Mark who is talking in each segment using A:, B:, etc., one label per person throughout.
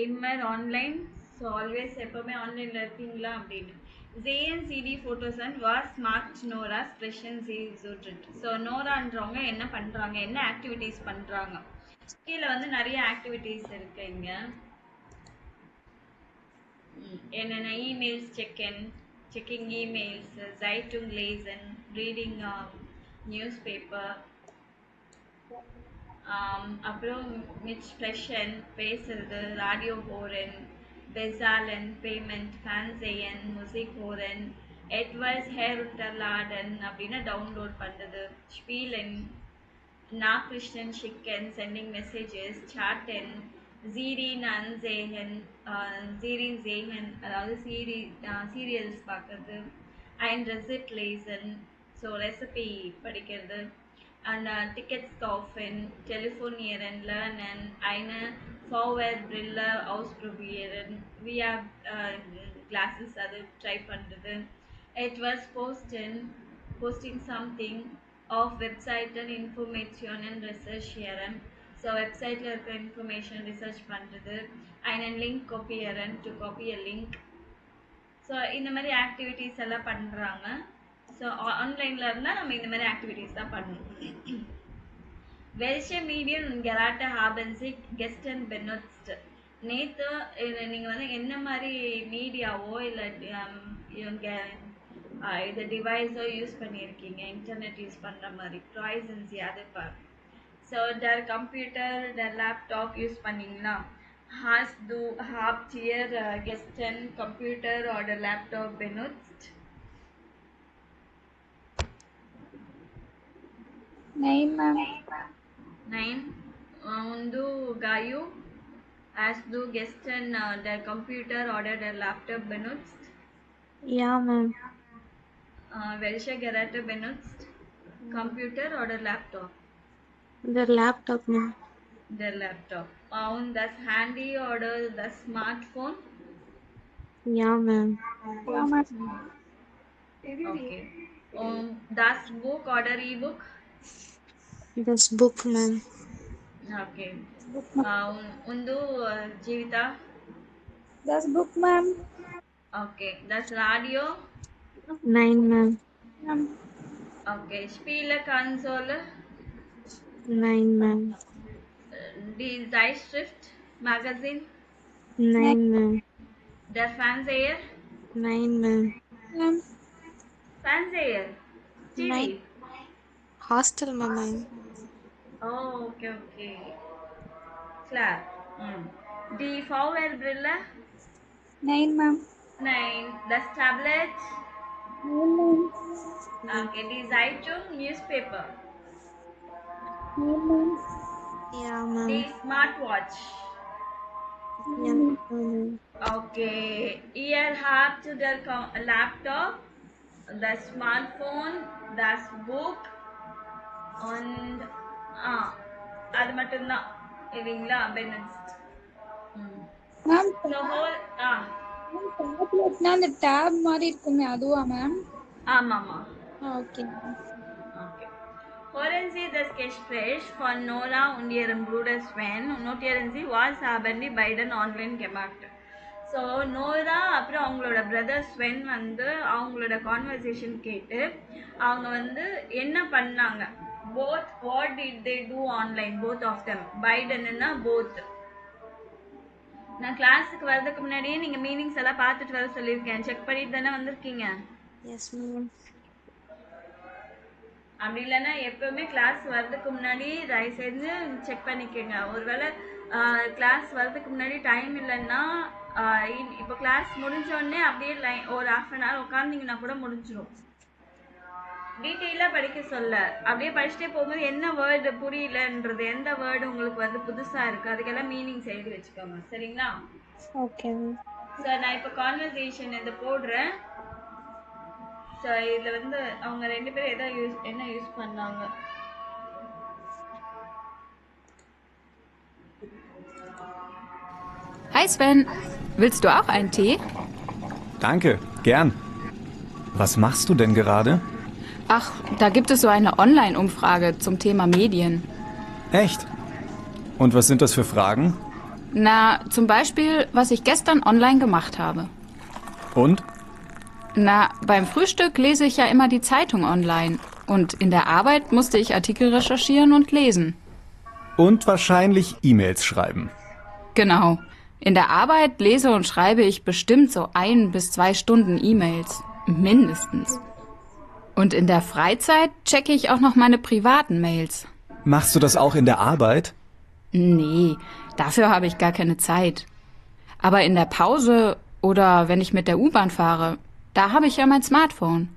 A: immer online, so always எப்பவுமே ஆன்லைன்ல இருக்கீங்களா அப்படின்னு. JNCD photos and was marked Nora's presence is suited. So நோரான்றவங்க என்ன பண்றாங்க, என்ன ஆக்டிவிட்டீஸ் பண்றாங்க. கீழே வந்து நிறைய ஆக்டிவிட்டீஸ் இருக்கு இங்க. என்னென்ன emails checking emails, Zeitung lesen, reading newspaper, அப்புறம் மிச் ஸ்ப்ரெஷன் பேசுறது, ராடியோ ஹோரன், பெசாலன் பேமெண்ட், ஃபேன்செயன் முசிக் ஹோரன், எட்வர்ஸ் ஹேருட்டலாடன் அப்படின்னு டவுன்லோட் பண்ணுறது, ஸ்பீலன், நாக்ரிஷ்டன் ஷிக்கன் சென்டிங் மெசேஜஸ், சாட்டன், ஜீரின் அன்சேகன், ஜீரின் ஜேகன் அதாவது சீரியல்ஸ் பார்க்குறது, and receipt Larsen so recipe படிக்கிறது, and Tickets kaufen, telefonieren, lernen, eine VR-Brille ausprobieren, VR glasses அது ட்ரை பண்ணுறது, etwas posting something of website and information and researchieren, so வெப்சைட்டில் இருக்கிற information research பண்ணுறது, einen link kopieren, to copy a link. So இந்த மாதிரி activities எல்லாம் பண்ணுறாங்க. So ஆன்லைனில் இருந்தால் நம்ம இந்த மாதிரி ஆக்டிவிட்டீஸ் தான் பண்ணணும். Welche Medien und Geräte haben Sie gestern benutzt? நேற்று நீங்கள் வந்து என்ன மாதிரி மீடியாவோ இல்லை இது டிவைஸோ யூஸ் பண்ணியிருக்கீங்க, இன்டர்நெட் யூஸ் பண்ணுற மாதிரி ப்ராய்ஸன்ஸ் அது பாரு. ஸோ டர் கம்ப்யூட்டர் டர் லேப்டாப் யூஸ் பண்ணிங்களா? Habt ihr gestern Computer oder Laptop benutzt?
B: Nein, ma'am.
A: Nein. Und du, Gayu, hast du gestern der Computer oder der Laptop benutzt?
B: Ja, ma'am.
A: Welche Geräte benutzt? Computer oder Laptop?
B: Der Laptop, ma'am.
A: Der Laptop. Und das Handy oder das Smartphone?
B: Ja, ma'am. Ja, ma'am.
A: Okay. Und das Buch oder E-Book?
B: Das Buch, ma'am.
A: Okay. Und du, Jeevita?
B: Das Buch, ma'am.
A: Okay. Das Radio?
B: Nein, ma'am.
A: Okay. Spielekonsole?
B: Nein, ma'am.
A: Die Zeitschrift? Magazine?
B: Nein, ma'am.
A: Der Fernseher?
B: Nein, ma'am.
A: Fernseher? TV?
B: Nein. Hostel, ma'am.
A: Oh, okay, okay. Klar. Die VR-Brille?
B: Nein, ma'am.
A: Nein. Das Tablet?
B: Nein, ma'am.
A: Okay. Die Zeitung? Newspaper?
B: Nein, ma'am. Ja, ma'am.
A: Die Smartwatch?
B: Ja, ma'am.
A: Okay. Ihr habt der Laptop, das Smartphone, das Buch und அது மட்டும்தான் இல்லைங்களா? பெனஸ்ட்.
B: Ma'am
A: so whole
B: டேப்லெட்னா அந்த tape மாதிரி இருக்குமே அதுவா ma'am?
A: ஆமாம்மா.
B: Okay.
A: Okay. Hören Sie das Gespräch von Nora und ihrem Bruder Sven und notieren Sie, was haben die beiden online gemacht. So Nora அப்புறம் அவங்களோட பிரதர் ஸ்வென் வந்து அவங்களோட கான்வர்சேஷன் கேட்டு அவங்க வந்து என்ன பண்ணாங்க, both what did they do online, both of them. பைடன்னா போத். நான் கிளாஸுக்கு வர்றதுக்கு முன்னாடியே நீங்கள் மீனிங்ஸ் எல்லாம் பார்த்துட்டு வர சொல்லியிருக்கேன். செக் பண்ணிட்டு தானே வந்திருக்கீங்க?
B: Yes ma'am.
A: அப்படி இல்லைன்னா எப்பவுமே கிளாஸ் வர்றதுக்கு முன்னாடி தயவு செஞ்சு செக் பண்ணிக்கோங்க. ஒருவேளை கிளாஸ் வர்றதுக்கு முன்னாடி டைம் இல்லைன்னா இப்போ கிளாஸ் முடிஞ்சோடனே அப்படியே ஒரு ½ உட்காந்திங்கன்னா கூட முடிஞ்சிடும். டீட்டெயிலாக படிக்க சொல்ல அப்படியே படிச்சுட்டே போகும்போது என்ன வேர்டு புரியலன்றது, எந்த வேர்டு உங்களுக்கு வந்து புதுசாக இருக்குது அதுக்கெல்லாம் மீனிங்ஸ் எழுதி வச்சுக்கோங்க. சரிங்களா?
B: ஓகே.
A: சார் நான் இப்போ கான்வர்சேஷன் இதை போடுறேன். ஸோ இதில் வந்து அவங்க 2 பேரும் என்ன யூஸ் பண்ணாங்க.
C: Hi Sven, willst du auch einen Tee?
D: Danke, gern. Was machst du denn gerade?
C: Ach, da gibt es so eine Online-Umfrage zum Thema Medien.
D: Echt? Und was sind das für Fragen?
C: Na, zum Beispiel, was ich gestern online gemacht habe.
D: Und?
C: Na, beim Frühstück lese ich ja immer die Zeitung online. Und in der Arbeit musste ich Artikel recherchieren und lesen.
D: Und wahrscheinlich E-Mails schreiben.
C: Genau. In der Arbeit lese und schreibe ich bestimmt so 1 bis 2 Stunden E-Mails. Mindestens. Und in der Freizeit checke ich auch noch meine privaten Mails.
D: Machst du das auch in der Arbeit?
C: Nee, dafür habe ich gar keine Zeit. Aber in der Pause oder wenn ich mit der U-Bahn fahre, da habe ich ja mein Smartphone.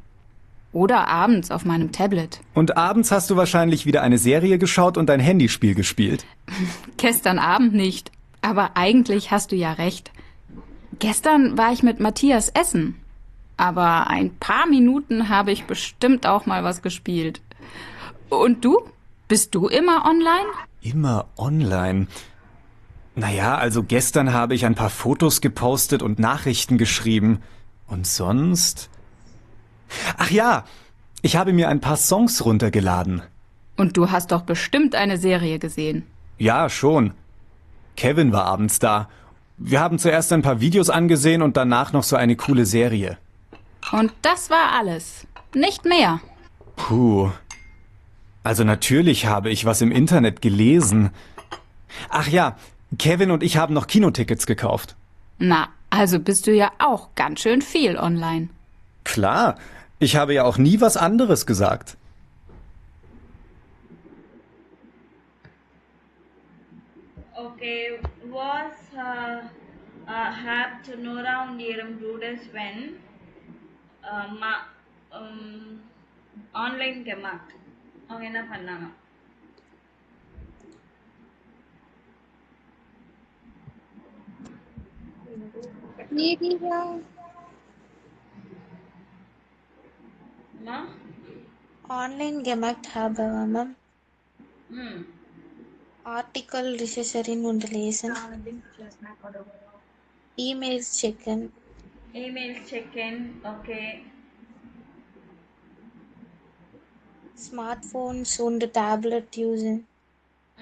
C: Oder abends auf meinem Tablet.
D: Und abends hast du wahrscheinlich wieder eine Serie geschaut und ein Handyspiel gespielt.
C: Gestern Abend nicht. Aber eigentlich hast du ja recht. Gestern war ich mit Matthias essen. Aber ein paar Minuten habe ich bestimmt auch mal was gespielt. Und du? Bist du immer online?
D: Immer online. Naja, also gestern habe ich ein paar Fotos gepostet und Nachrichten geschrieben. Und sonst? Ach ja, ich habe mir ein paar Songs runtergeladen.
C: Und du hast doch bestimmt eine Serie gesehen.
D: Ja, schon. Kevin war abends da. Wir haben zuerst ein paar Videos angesehen und danach noch so eine coole Serie.
C: Und das war alles. Nicht mehr.
D: Puh. Also natürlich habe ich was im Internet gelesen. Ach ja, Kevin und ich haben noch Kinotickets gekauft.
C: Na, also bist du ja auch ganz schön viel online.
D: Klar, ich habe ja auch nie was anderes gesagt.
A: Okay, was have to Nora und ihrem Bruder Sven online gemacht? அவங்க என்ன பண்ணாங்க?
B: நீதியா
A: அம்மா?
E: Online gemacht habe, Mama.
A: ம்.
E: Artikel recherchieren und lesen. E-Mails checken.
A: Emails check-in, okay.
E: Smartphones und Tablet usen.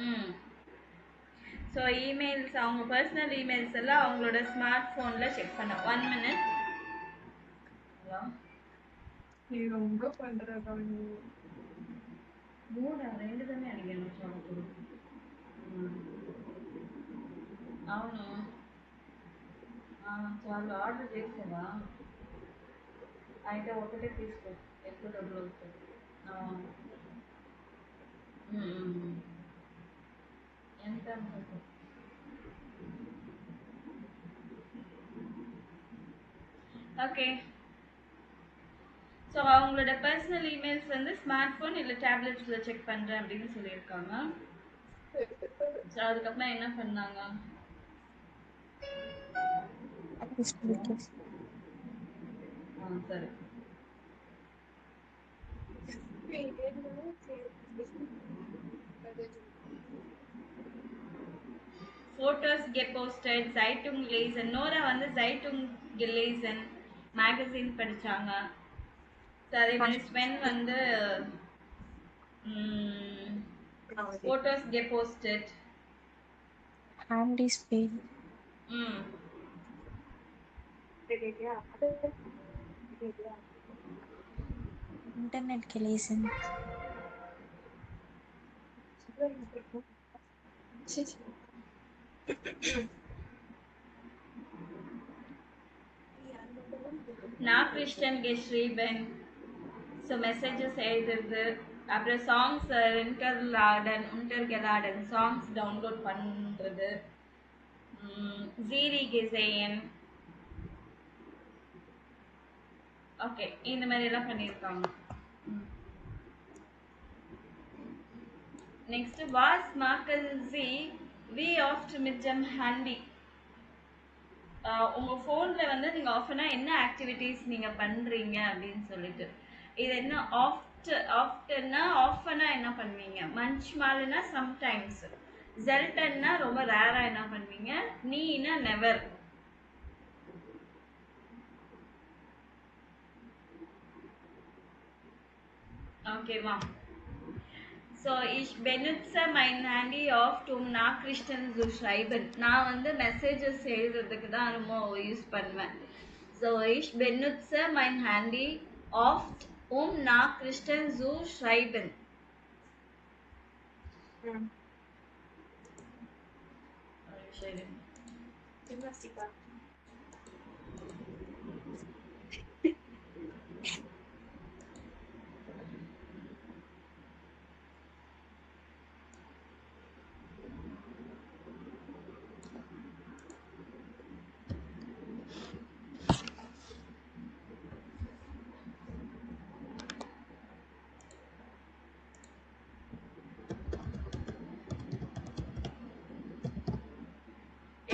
A: ம். So emails அவங்க personal emails எல்லாம் அவங்களோட ஸ்மார்ட் ஃபோனில் செக் பண்ண 1 minute. ஹலோ మూడా 2 దాన్ని అడిగాను చదువు. అవును చాలు ఆర్డర్ చేసావా అయితే ఒకటే తీసుకో ఎక్కువ డబ్బులు అవుతుంది. ఎంత అనుకుంటా ஓகே. ஸோ அவங்களோட பர்சனல் இமெயில்ஸ் வந்து ஸ்மார்ட் ஃபோன் இல்லை டேப்லெட்ஸில் செக் பண்ணுறேன் அப்படின்னு சொல்லியிருக்காங்க. ஸோ அதுக்கப்புறம் என்ன பண்ணாங்க? சரி. Photos gepostet, Zeitung lesen. Nora வந்து Zeitung gelesen மேகசின் படித்தாங்க. ஸோ அதே மாதிரி ஸ்வென் வந்து ஃபோட்டோஸ் gepostet.
E: Handy speed.
A: ம்.
E: Internet gelesen.
A: Nachrichten geschrieben. So messages எழுதுறது. அப்புறம் சாங்ஸ் untergeladen சாங்ஸ் டவுன்லோட் பண்ணுறது. ஜீரி gesehen. ஓகே, இந்த மாதிரி எல்லாம் பண்ணியிருக்காங்க. Next was machen Sie wie oft mit dem Handy? உங்கள் ஃபோனில் வந்து நீங்கள் ஆஃப்னா என்ன ஆக்டிவிட்டீஸ் நீங்கள் பண்ணுறீங்க அப்படின்னு சொல்லிட்டு. இது என்ன ஆஃப்டர்னா ஆஃப்னா என்ன பண்ணுவீங்க? மஞ்ச்மால்னா சம்டைம்ஸ். ஜெல்டன்னா ரொம்ப ரேராக என்ன பண்ணுவீங்க? நீனா நெவர். ஓகேவா? So ich benutze mein Handy oft Nachrichten zu schreiben. நான் வந்து மெசேஜஸ் எழுதுறதுக்கு தான் ரொம்ப யூஸ் பண்ணுவேன். So ich benutze mein Handy oft Nachrichten zu schreiben.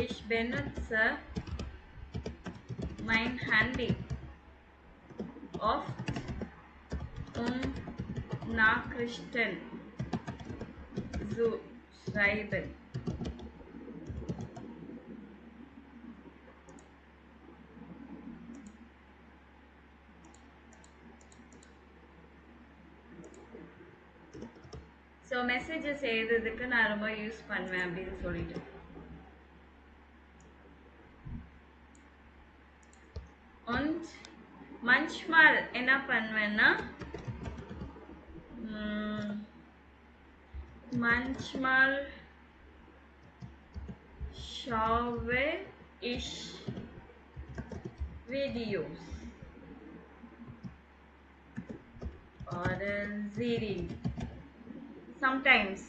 A: Ich benutze mein Handy oft Nachrichten zu schreiben. So messages எழுதுறதுக்கு நான் ரொம்ப யூஸ் பண்ணுவேன் அப்படின்னு சொல்லிட்டு. Und manchmal என்ன பண்ணுவேன்னா manchmal schaue ich Videos oder Serien. Sometimes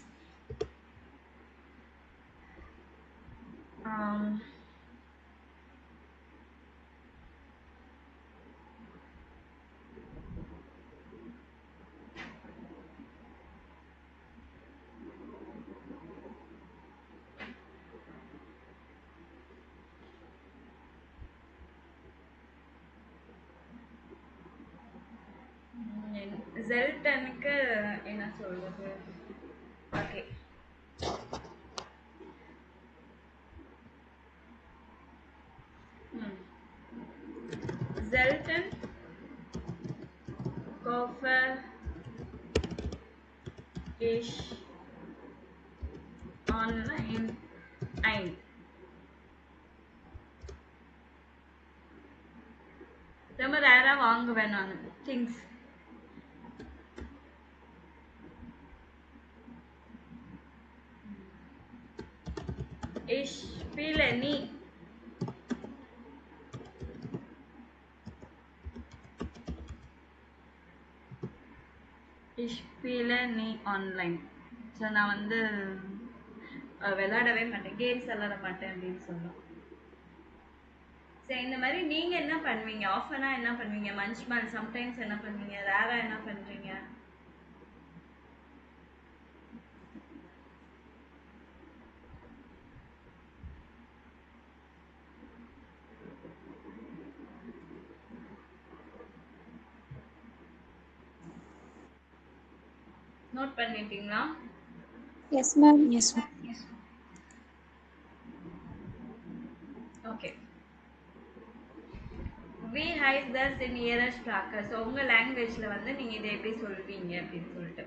A: ஜெல்டனுக்கு என்ன சொல்றது? Okay, selten kaufe ich online ein. ரொம்ப ரேரா வாங்குவேன் நான் things. Ich spiele nie. Ich spiele nie online. So நான் வந்து விளையாடவே மாட்டேன், கேம்ஸ் விளையாட மாட்டேன் அப்படின்னு சொல்லலாம். சரி, இந்த மாதிரி நீங்கள் என்ன பண்ணுவீங்க? ஆஃபனாக என்ன பண்ணுவீங்க? மஞ்ச்மால் சம்டைம்ஸ் என்ன பண்ணுவீங்க? ரேராக என்ன பண்ணுறீங்க? நோட் பண்ணிட்டீங்களா?
B: Yes ma'am.
E: Yes, ma'am.
A: Okay. we hide this in nearest tracker. So உங்கள் லாங்குவேஜில் வந்து நீங்கள் இதை எப்படி சொல்வீங்க அப்படின்னு சொல்லிட்டு.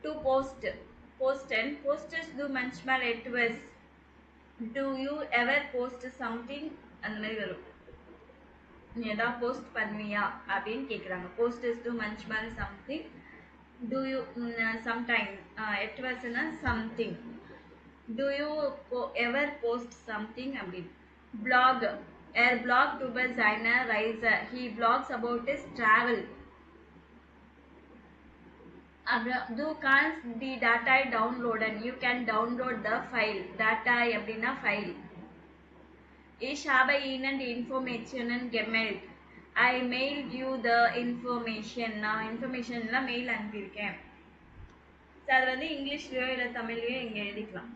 A: to post and posters do manchmal etwas. do you ever post something? அந்த மாதிரி வரும். நீ எதாவது போஸ்ட் பண்ணுவியா அப்படின்னு கேட்குறாங்க. posters do manchmal something. do you sometime etwasனா something. do you ever post something அப்படின்னு. blog blog tuber seiner Reise. he blogs about his travel. do can't the data download and you can download the file. data அப்படின்னா file. ich habe ihnen die Informationen gemeldet. I mailed you the information. நான் இன்ஃபர்மேஷன்லாம் mail அனுப்பியிருக்கேன். So அது வந்து இங்கிலீஷ்லையோ இல்லை தமிழ்லையோ இங்கே எழுதிக்கலாம்.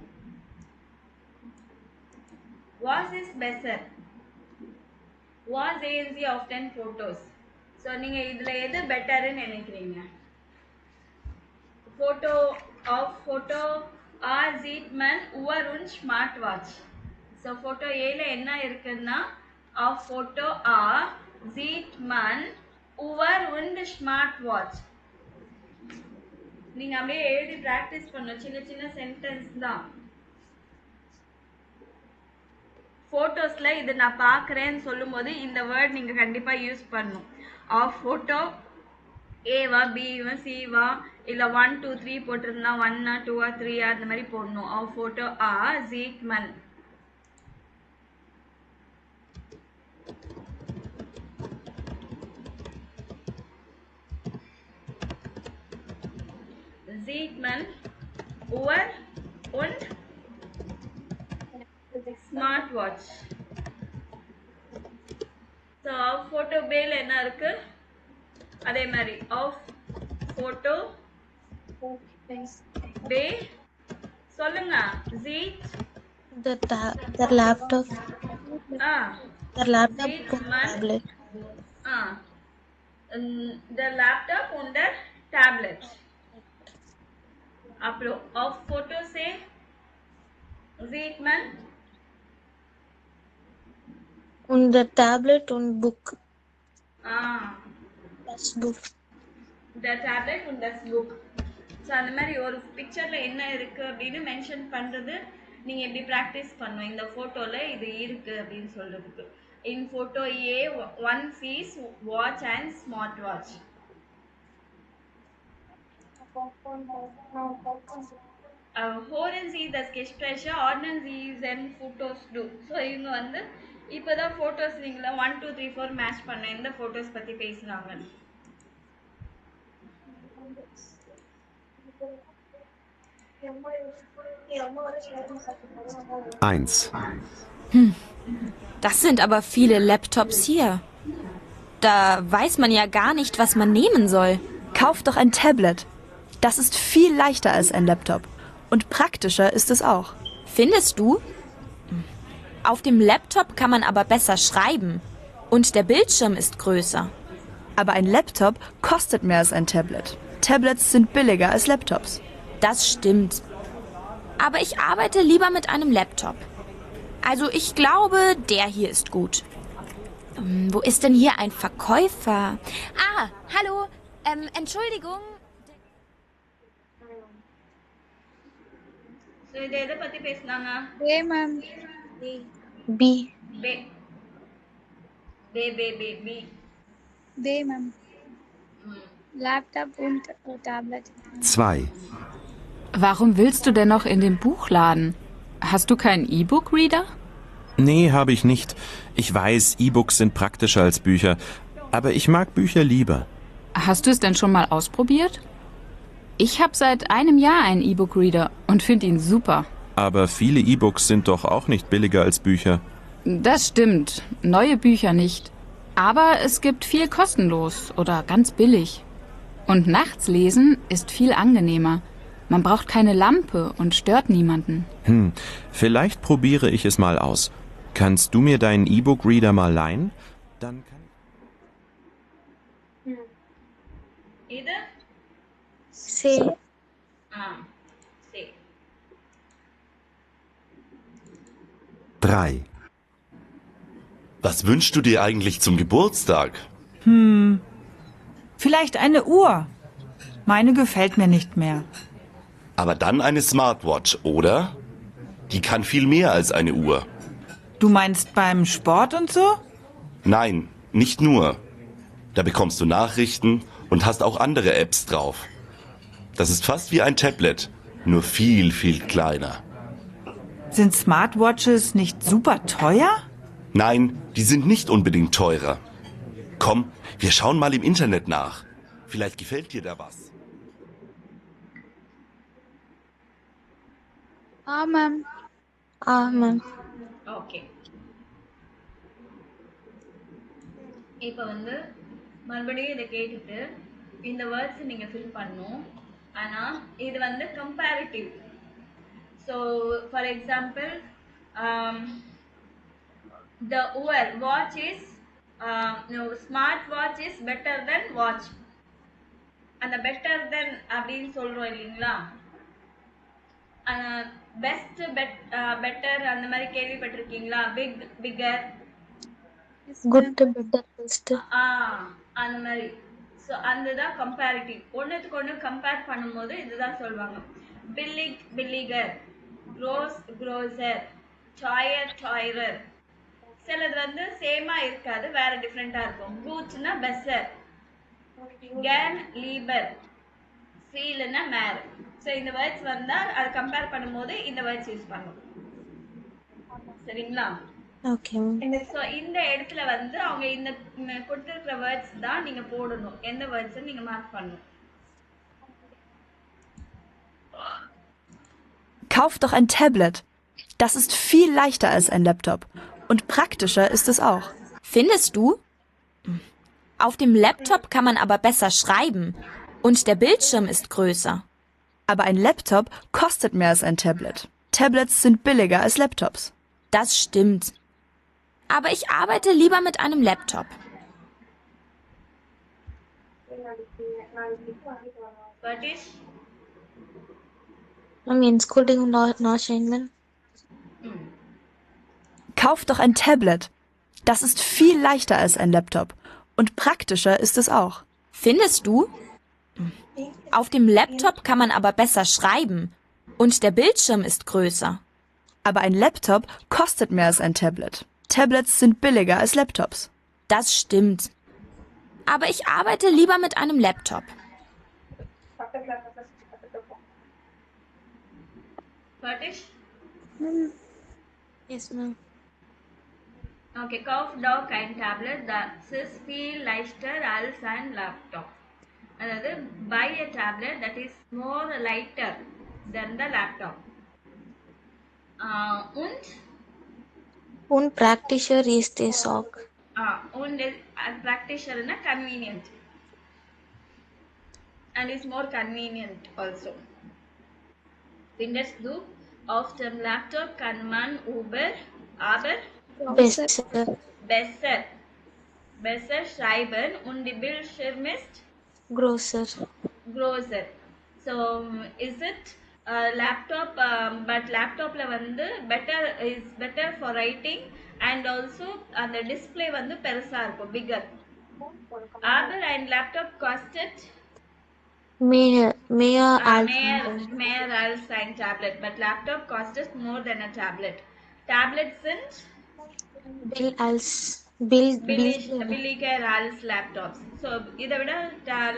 A: was is better. was ANC often photos. So நீங்கள் இதில் எது பெட்டர்ன்னு நினைக்கிறீங்க? photo or sieht man Uhr und Smartwatch. So photo ஏல என்ன இருக்குன்னா auf photo or sieht man Uhr und Smartwatch. நீங்க அப்படியே எழுதி ப்ராக்டிஸ் பண்ணணும். சின்ன சின்ன சென்டென்ஸ் தான். ஃபோட்டோஸ்ல இது நான் பார்க்குறேன்னு சொல்லும்போது இந்த வேர்ட் நீங்க கண்டிப்பா யூஸ் பண்ணணும். ஆஃப் ஃபோட்டோ ஏவா பிவா சிவா இல்லை 1 2 3 போட்டிருந்தா 1 2 3 அந்த மாதிரி போடணும். ஆஃப் ஃபோட்டோ sieht man. Sieht man Uhr und Smartwatch. So ஆஃப் ஃபோட்டோ பேல என்ன இருக்கு? அதே மாதிரி ஆஃப் ஃபோட்டோ பே சொல்லுங்க. sieht
E: The laptop.
A: ஆ
E: The laptop
A: sieht
E: und
A: man
E: tablet.
A: ஆ the laptop und the tablet. அப்புறம் ஆஃப் ஃபோட்டோ சே sieht man
E: Und the tablet und book. Das book.
A: the tablet und das book. So அந்த மாதிரி ஒரு பிக்சர்ல என்ன இருக்கு அப்படின்னு மென்ஷன் பண்றது நீங்க எப்படி ப்ராக்டிஸ் பண்ணணும். இந்த போட்டோல இது இருக்கு அப்படின்னு சொல்றதுக்கு. In photo A one sees watch and smartwatch. Hören Sie das Gespräch, ordnen Sie Ihren Fotos do. So இவங்க வந்து இப்போதான் ஃபோட்டோஸ் நீங்களா 1 2 3 4 மேட்ச் பண்ண எந்த ஃபோட்டோஸ் பற்றி பேசுகிறாங்க.
F: Eins.
G: Das sind aber viele Laptops hier. Da weiß man ja gar nicht, was man nehmen soll.
H: Kauf doch ein Tablet. Das ist viel leichter als ein Laptop. Und praktischer ist es auch.
G: Findest du? Auf dem Laptop kann man aber besser schreiben. Und der Bildschirm ist größer.
H: Aber ein Laptop kostet mehr als ein Tablet. Tablets sind billiger als Laptops.
G: Das stimmt. Aber ich arbeite lieber mit einem Laptop. Also ich glaube, der hier ist gut. Wo ist denn hier ein Verkäufer? Ah, hallo. Entschuldigung.
A: So இது எதை பற்றி பேசுனாங்க?
B: ஏ ma'am.
E: B.
A: Pay pay pay pay B.
B: Pay ma'am. Laptop und tablet.
F: 2.
C: Warum willst du denn noch in den Buchladen? Hast du keinen E-Book-Reader?
F: Nee, habe ich nicht. Ich weiß, E-Books sind praktischer als Bücher, aber ich mag Bücher lieber.
C: Hast du es denn schon mal ausprobiert? Ich habe seit einem Jahr einen E-Book-Reader und finde ihn super.
F: Aber viele E-Books sind doch auch nicht billiger als Bücher.
C: Das stimmt, neue Bücher nicht. Aber es gibt viel kostenlos oder ganz billig. Und nachts lesen ist viel angenehmer. Man braucht keine Lampe und stört niemanden.
F: Vielleicht probiere ich es mal aus. Kannst du mir deinen E-Book-Reader mal leihen? Dann kann
A: இது
E: Say.
A: சரி.
F: 3.
I: Was wünschst du dir eigentlich zum Geburtstag?
J: Vielleicht eine Uhr. Meine gefällt mir nicht mehr.
I: Aber dann eine Smartwatch, oder? Die kann viel mehr als eine Uhr.
J: Du meinst beim Sport und so?
I: Nein, nicht nur. Da bekommst du Nachrichten und hast auch andere Apps drauf. Das ist fast wie ein Tablet, nur viel, viel kleiner.
J: Sind Smartwatches nicht super teuer?
I: Nein, die sind nicht unbedingt teurer. Komm, wir schauen mal im Internet nach. Vielleicht gefällt dir da was.
B: Ma'am.
E: Ma'am.
A: Okay. இப்போ வந்து மறுபடியும் இதை கேட்டுட்டு இந்த words நீங்கள் fill பண்ணணும். ஆனால் இது வந்து comparative. So for example the watch is smart watch is better than watch. அந்த better than அப்படின்னு சொல்கிறோம் இல்லைங்களா? பெஸ்ட் பெட்டர் அந்த மாதிரி கேள்விப்பட்டிருக்கீங்களா? Bigger
E: Good, better, best.
A: அந்த மாதிரி. ஸோ அதுதான் கம்பேரிட்டிவ். ஒன்றுத்துக்கு ஒன்று கம்பேர் பண்ணும்போது இதுதான் சொல்லுவாங்க. பில்லிகர், க்ரோசர், டாயரர். சிலது வந்து சேமா இருக்காது, வேற டிஃப்ரெண்டா இருக்கும். கூட்ஸ்னா பெஸ்ஸர், கேன் லீபர், ஃபீல்னா மேர். ஸோ இந்த வேர்ட்ஸ் வந்தா அது கம்பேர் பண்ணும்போது இந்த வேர்ட்ஸ் யூஸ் பண்ணுவோம். சரிங்களா?
E: ஓகே
A: ஸோ இந்த இடத்துல வந்து அவங்க இந்த கொடுத்துருக்கிற வேர்ட்ஸ் தான் நீங்க போடணும். எந்த வேர்ட்ஸ் நீங்க மார்க் பண்ணணும்.
H: Kauf doch ein Tablet. Das ist viel leichter als ein Laptop. Und praktischer ist es auch.
G: Findest du? Auf dem Laptop kann man aber besser schreiben. Und der Bildschirm ist größer.
H: Aber ein Laptop kostet mehr als ein Tablet. Tablets sind billiger als Laptops.
G: Das stimmt. Aber ich arbeite lieber mit einem Laptop.
E: Entschuldigung, noch einmal.
H: Kauf doch ein Tablet. Das ist viel leichter als ein Laptop. Und praktischer ist es auch.
G: Findest du? Auf dem Laptop kann man aber besser schreiben. Und der Bildschirm ist größer.
H: Aber ein Laptop kostet mehr als ein Tablet. Tablets sind billiger als Laptops.
G: Das stimmt. Aber ich arbeite lieber mit einem Laptop.
A: Fertig?
E: Yes, ma'am.
A: Okay, kauf doch ein Tablet, das ist viel leichter als ein Laptop. அதாவது buy a tablet that is more lighter than the laptop.
E: Und praktischer ist es auch.
A: Und praktischer is convenient. And is more convenient also. Findest du, auf dem Laptop kann man aber besser schreiben und die Bildschirm ist
E: größer.
A: So is it laptop, but laptop la vandu better for writing and also the display vandu perusa irukum, bigger. Aber ein Laptop kostet
E: Mehr
A: als ein Tablet, but laptop kostet more than a tablet. Tablets sind billiger als laptops. So இதை விட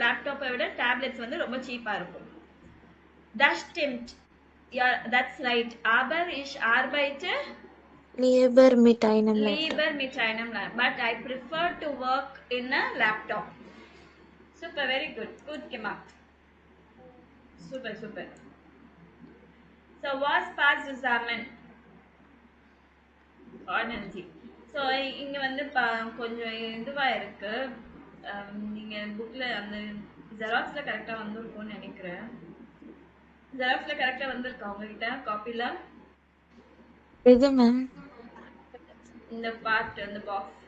A: லேப்டாப்பை விட tablets வந்து ரொம்ப சீப்பா இருக்கும். Das stimmt. Yeah, that's right. Aber ich arbeite
E: lieber mit einem
A: Laptop. But I prefer to work in a laptop. Super, very good. Good gemacht. Super. So was passt zusammen? Ordnung. So இங்கே வந்து கொஞ்சம் இதுவாக இருக்கு. நீங்கள் புக்கில் அந்த ஜெராக்ஸில் கரெக்டாக வந்திருக்கும்னு நினைக்கிறேன். ஜெராக்ஸில் கரெக்டாக வந்திருக்கா உங்ககிட்ட காப்பியில்?
E: எது மேம்?
A: இந்த பார்ட், அந்த பாக்ஸ்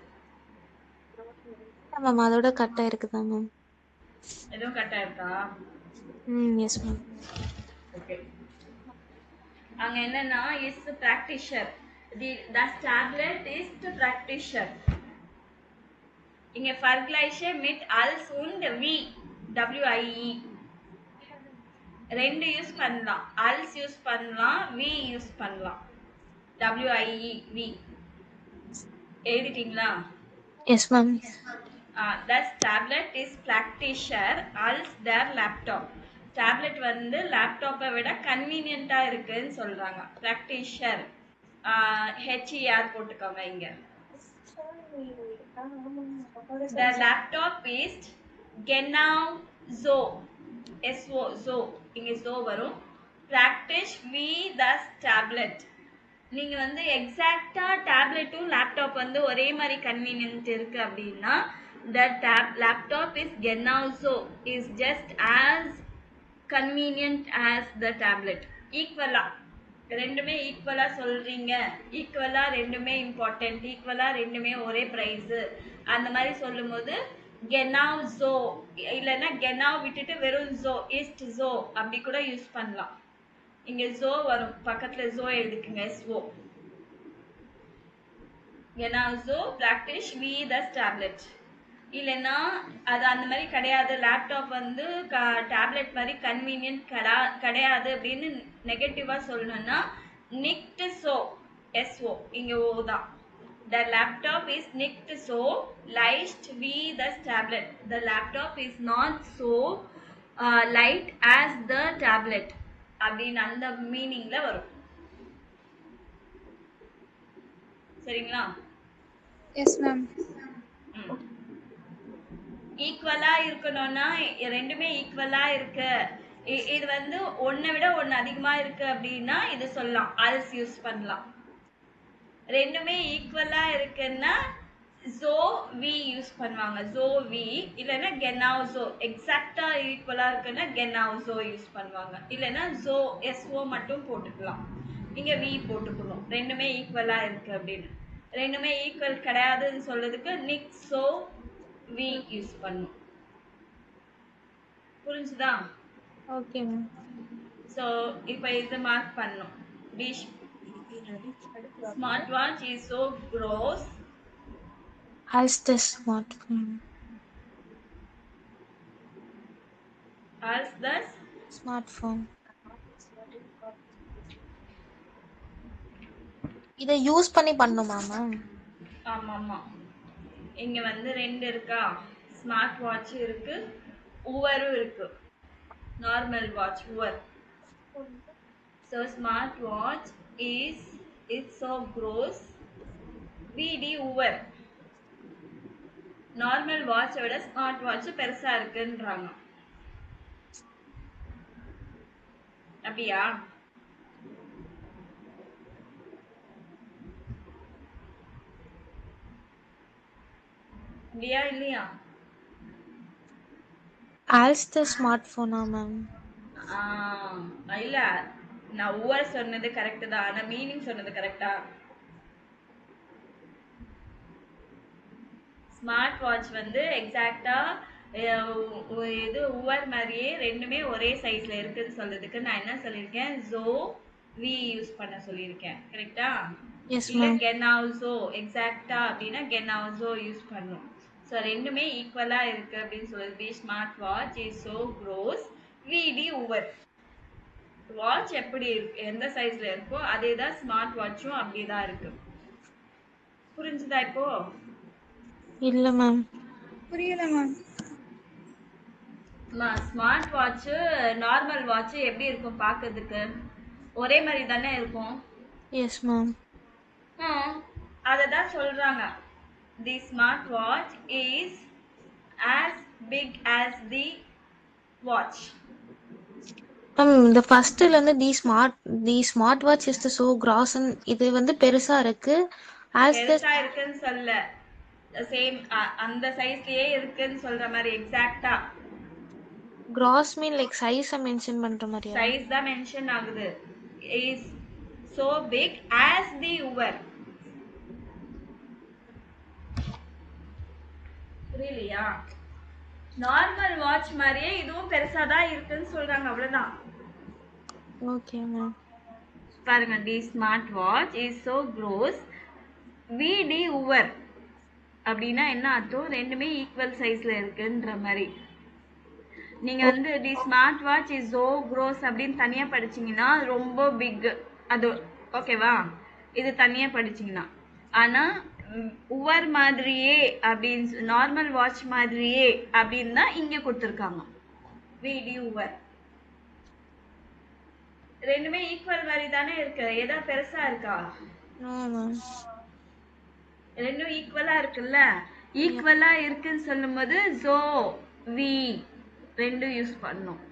E: மேம் அதோட கட்டாக இருக்குதா மேம்?
A: எதுவும் கட்டாக இருக்கா?
E: Yes ma'am.
A: ஓகே. அங்கே என்னன்னா is ப்ராக்டிஷர். Das Tablet ist praktischer. Inge Vergleiche mit als und wie. WIE. ரெண்டு யூஸ் பண்ணலாம். als யூஸ் பண்ணலாம், we யூஸ் பண்ணலாம். WIE, we. எழுதிட்டீங்களா?
E: Yes ma'am.
A: Das Tablet is praktischer als der Laptop. Tablet வந்து லேப்டாப்பை விட கன்வீனியண்டா இருக்குன்னு சொல்றாங்க. ப்ராக்டிஷர் HER போட்டுக்கோங்க இங்க. The laptop is genauso. So இங்க so வரும். Practice with the tablet. நீங்க வந்து எக்ஸாக்ட்டா டேப்லெட்டும் லேப்டாப் வந்து ஒரே மாதிரி கன்வீனியன்ட் இருக்கு அப்படின்னா the laptop is genauso is just as convenient as the tablet. ஈக்குவலா ரெண்டுமே ஈக்குவலா சொல்றீங்க, ஈக்குவலா ரெண்டுமே இம்பார்ட்டன்ட், ஈக்குவலா ரெண்டுமே ஒரே பிரைஸ், அந்த மாதிரி சொல்லும் போது genauso இல்லைன்னா genau விட்டுட்டு வெறும் zo ist zo அப்படி கூட யூஸ் பண்ணலாம். இங்க zo வரும், பக்கத்துல zo எழுதிக்குங்க, so genauso practice with the tablet. இல்லைன்னா அது அந்த மாதிரி கிடையாது, லேப்டாப் வந்து டேப்லெட் மாதிரி கன்வீனியன்ட் கிடையாது அப்படின்னு நெகட்டிவாக சொல்லணும்னா நிக்ட் சோ, எஸ்ஓ இங்கே ஓ தான். The laptop is nicked so light we the tablet. The laptop is not so light as the tablet. அப்படின்னு அந்த மீனிங்ல வரும். சரிங்களா?
B: Yes ma'am.
A: ஈக்குவலா இருக்கணும்னா ரெண்டுமே ஈக்குவலா இருக்கு, இது வந்து ஒன்னை விட ஒன்னு அதிகமா இருக்கு அப்படின்னா இது சொல்லலாம், அல்ஸ் யூஸ் பண்ணலாம். ரெண்டுமே ஈக்குவலா இருக்குன்னா ஜோ வி யூஸ் பண்ணுவாங்க, ஜோ வி. இல்லைன்னா கெனாவ்சோ, எக்ஸாக்டா ஈக்குவலா இருக்குன்னா கெனாவ்சோ யூஸ் பண்ணுவாங்க. இல்லைன்னா ஜோ எஸ்ஓ மட்டும் போட்டுக்கலாம், இங்க வி போட்டுக்கணும். ரெண்டுமே ஈக்குவலா இருக்கு அப்படின்னு. ரெண்டுமே ஈக்குவல் கிடையாதுன்னு சொல்றதுக்கு நிக்ஸோ வி யூஸ் பண்ணும். புரிஞ்சுதா?
E: Okay ma'am.
A: ஸோ இப்போ இது மார்க் பண்ணும். டிஷ் ஸ்மார்ட் வாட்ச் இஸ் ஸோ க்ரோஸ்
E: As the smartphone.
A: as the
E: Smartphone. இதை யூஸ் பண்ணி பண்ணுமா மேம்?
A: ஆமாம் ஆமாம். இங்கே வந்து ரெண்டு இருக்கா, ஸ்மார்ட் வாட்ச் இருக்கு, உவரும் இருக்கு. நார்மல் வாட்ச், உவர். So smart watch is it's so க்ரோஸ் விடி உவர். நார்மல் வாட்சை விட ஸ்மார்ட் வாட்ச் பெருசா இருக்குன்றாங்க. அப்படியா? இல்லையா இல்லையா?
E: As the smartphone ma'am.
A: இல்ல, நான் உவர் சொன்னது கரெக்ட் தான், ஆனா மீனிங் சொன்னது கரெக்டா? ஸ்மார்ட் வாட்ச் வந்து எக்ஸாக்டா இது உவர் மாதிரியே ரெண்டுமே ஒரே சைஸ்ல இருக்குன்னு சொல்றதுக்கு நான் என்ன சொல்லியிருக்கேன், ஜோ வி யூஸ் பண்ண சொல்லியிருக்கேன். கரெக்டா?
E: எஸ்
A: இல்ல
E: மேம்.
A: கெனாவ்சோ, எக்ஸாக்டா அப்படின்னா கெனாவ்சோ யூஸ் பண்ணும். ஸோ ரெண்டுமே ஈக்குவலா இருக்கு அப்படின்னு சொல்லுது. ஸ்மார்ட் வாட்ச் இஸ் ஸோ க்ரோஸ் விடி உவர். வாட்ச் எப்படி இருக்கு, எந்த சைஸ்ல இருக்கோ அதே தான் ஸ்மார்ட் வாட்சும் அப்படிதான் இருக்கு. புரிஞ்சுதா இப்போ?
E: இல்ல மேம்.
B: புரியல ma'am.
A: Smart watch normal watch எப்படி இருக்கும் பார்க்கிறதுக்கு? ஒரே மாதிரி தானே இருக்கும்.
E: Yes ma'am.
A: அதை தான் சொல்றாங்க, the smart watch is as big as the watch.
E: Ma'am இந்த ஃபர்ஸ்ட்ல இருந்து the smart watch is the so கிராஸ், இது வந்து பெருசா இருக்கு. ஆஸ் தி
A: பெருசா இருக்குன்னு சொல்ல, சேம் அந்த சைஸ்லயே இருக்குன்னு சொல்ற மாதிரி எக்ஸாக்ட்டா.
E: கிராஸ் மீன் லைக் சைஸ மென்ஷன் பண்ற மாதிரியா?
A: சைஸ் தான் மென்ஷன் ஆகுது. Is so big as the uber. புரியலையா? நார்மல் வாட்ச் மாதிரியே இதுவும் பெருசா தான் இருக்குன்னு சொல்றாங்க, அவ்வளவுதான்.
E: Okay ma'am.
A: பாருங்க, the smart watch is so gross விடி உவர் அப்படின்னா என்ன அர்த்தம்? ரெண்டுமே ஈக்குவல் சைஸ்ல இருக்குன்ற மாதிரி. நீங்க வந்து தி smart watch is so gross அப்படின்னு தனியா படிச்சீங்கன்னா ரொம்ப பிக், அது ஓகேவா? இது தனியா படிச்சீங்கன்னா. ஆனா உவர் மாதிரியே அப்படின்னு, நார்மல் வாட்ச் மாதிரியே அப்படின்னு தான் இங்க கொடுத்துருக்காங்க, விடி உவர். ரெண்டுமே ஈக்குவல் மாதிரி தானே இருக்கு, ஏதா பெருசா இருக்கா? ரெண்டும் ஈக்குவலா இருக்குல்ல. ஈக்குவலா இருக்குன்னு சொல்லும் போது ஜோ வி ரெண்டும் யூஸ் பண்ணும்.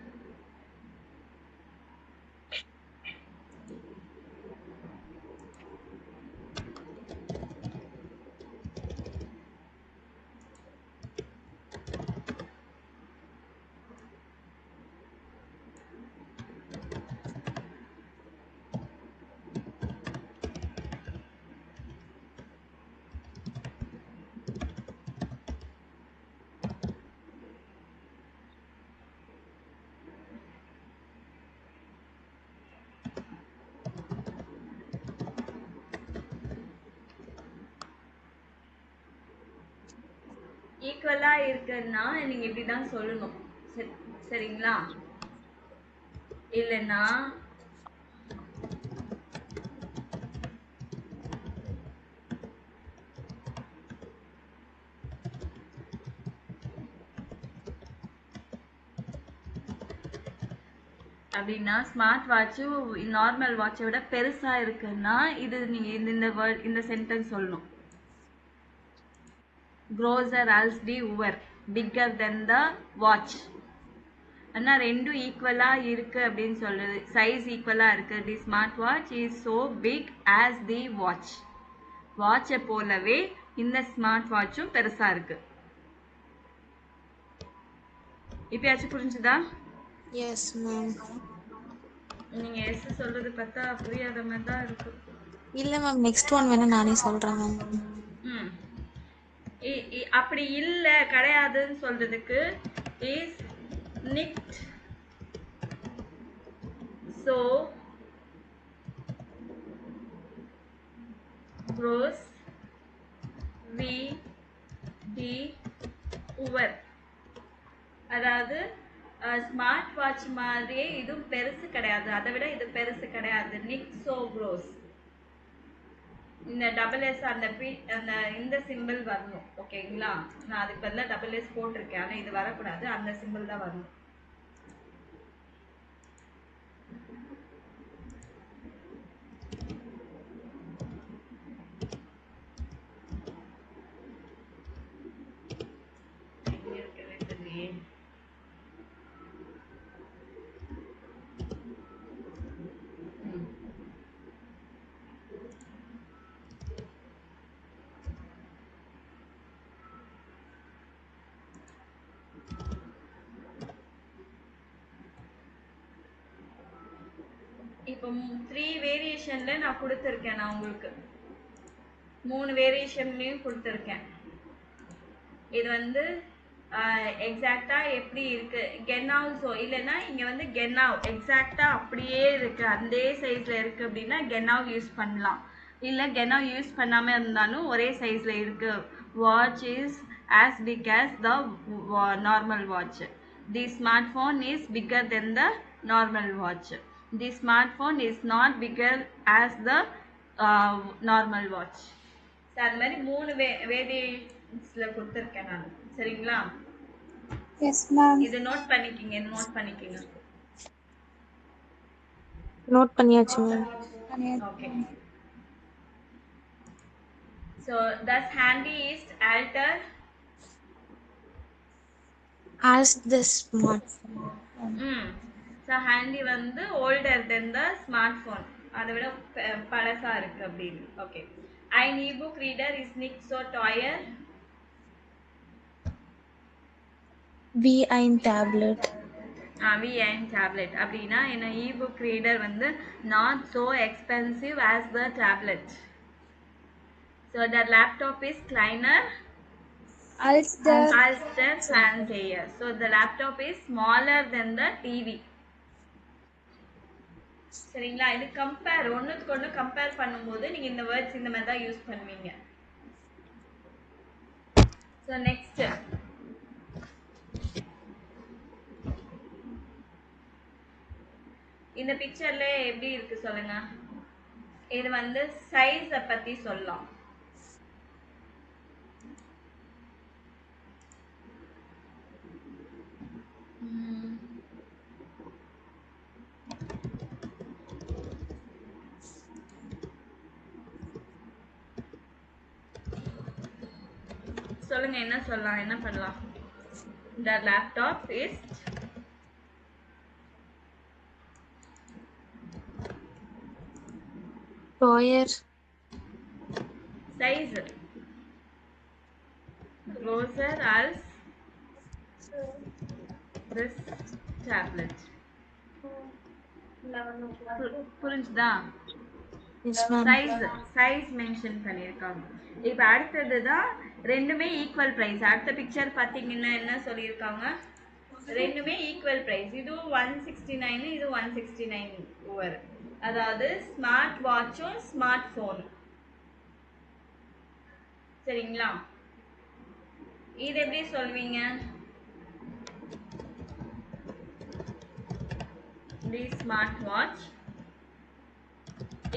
A: ஈக்குவலா இருக்குன்னா நீங்க இப்படிதான் சொல்லணும். சரிங்களா? இல்லைன்னா அப்படின்னா ஸ்மார்ட் வாட்சும் நார்மல் வாட்சை விட பெருசா இருக்குன்னா இது நீங்க இந்த வேர்ட் இந்த சென்டென்ஸ் சொல்லணும். grosser als the hour bigger than the watch. அண்ணா ரெண்டும் ஈக்குவலா இருக்கு அப்படின்னு சொல்றது. சைஸ் ஈக்குவலா இருக்கு. தி smart watch is so big as the watch. வாட்சை போலவே இந்த ஸ்மார்ட் வாட்சும் பெருசா இருக்கு. இப்பயாச்சும் புரிஞ்சுதா?
E: Yes ma'am.
A: நீங்க எஸ் சொல்றது பார்த்தா புரியாத மாதிரி தான் இருக்கு.
E: இல்ல மேம், நெக்ஸ்ட் ஒன் வேணா நானே சொல்றேன் மேம்.
A: ம் அப்படி இல்ல கிடையாதுன்னு சொல்றதுக்கு is nicht so groß wie die Uhr. அதாவது ஸ்மார்ட் வாட்ச் மாதிரியே இதுவும் பெருசு கிடையாது, அதை விட இது பெருசு கிடையாது. nicht so groß. இந்த டபுள் எஸ் அந்த இந்த சிம்பிள் வரணும். ஓகேங்களா? நான் அதுக்கு பதிலாக டபுள் எஸ் போட்டிருக்கேன், ஆனால் இது வரக்கூடாது. அந்த சிம்பிள் தான் வரணும். இப்போ 3 வேரியேஷன்ல நான் கொடுத்துருக்கேன். நான் உங்களுக்கு 3 வேரியேஷன்லையும் கொடுத்துருக்கேன். இது வந்து எக்ஸாக்டா எப்படி இருக்கு கென்னாவ். ஸோ இல்லைன்னா இங்க வந்து கென்னாவ் எக்ஸாக்டா அப்படியே இருக்கு, அதே சைஸ்ல இருக்கு அப்படின்னா கென்னாவ் யூஸ் பண்ணலாம். இல்லை கென்னாவ் யூஸ் பண்ணாம இருந்தாலும் ஒரே சைஸ்ல இருக்கு. Watch is as big as the normal watch. The smartphone is bigger than the normal watch. The smartphone is not bigger as the normal watch. So அந்த மாதிரி 3 வேரியேஷன்ஸ்ல கொடுத்துருக்கேன் நான். சரிங்களா?
B: Yes ma'am.
A: இது நோட் பண்ணிக்கிங்க.
E: நோட் பண்ணியாச்சு ma'am.
A: Okay. So thus handy is alter
E: as the smartphone.
A: So handy வந்து older than the smartphone. அதை விட பழசா இருக்கு அப்படின்னு. Okay. Ein e-book reader is nicht so teuer
E: wie ein Tablet.
A: wie ein Tablet அப்படின்னா என்ன? e-book reader வந்து not so expensive as the tablet. So the laptop is kleiner
B: als the
A: Fernseher. So the laptop is smaller than the TV. சரிங்களா? இது compare, ஒன்றுக்கு ஒன்று compare பண்ணும்போது நீங்கள் இந்த வேர்ட்ஸ் இந்த மாதிரி தான் யூஸ் பண்ணுவீங்க. ஸோ நெக்ஸ்ட் இந்த பிக்சர்ல எப்படி இருக்கு சொல்லுங்க. இது வந்து சைஸை பத்தி சொல்லலாம். சொல்லுங்க, என்ன சொல்லலாம், என்ன பண்ணலாம்? The laptop is
E: teuer.
A: Size grosser als this tablet. புரிஞ்சுதா? சைஸ் மென்ஷன் பண்ணியிருக்காங்க. இப்போ அடுத்தது தான் ரெண்டுமே ஈக்குவல் ப்ரைஸ். அடுத்த பிக்சர் பார்த்தீங்கன்னா என்ன சொல்லியிருக்காங்க? ரெண்டுமே ஈக்குவல் ப்ரைஸ். இதுவும் 169, இது 169 ஓவர். அதாவது ஸ்மார்ட் வாட்சும் ஸ்மார்ட் ஃபோனும். சரிங்களா? இது எப்படி சொல்வீங்க? The smartwatch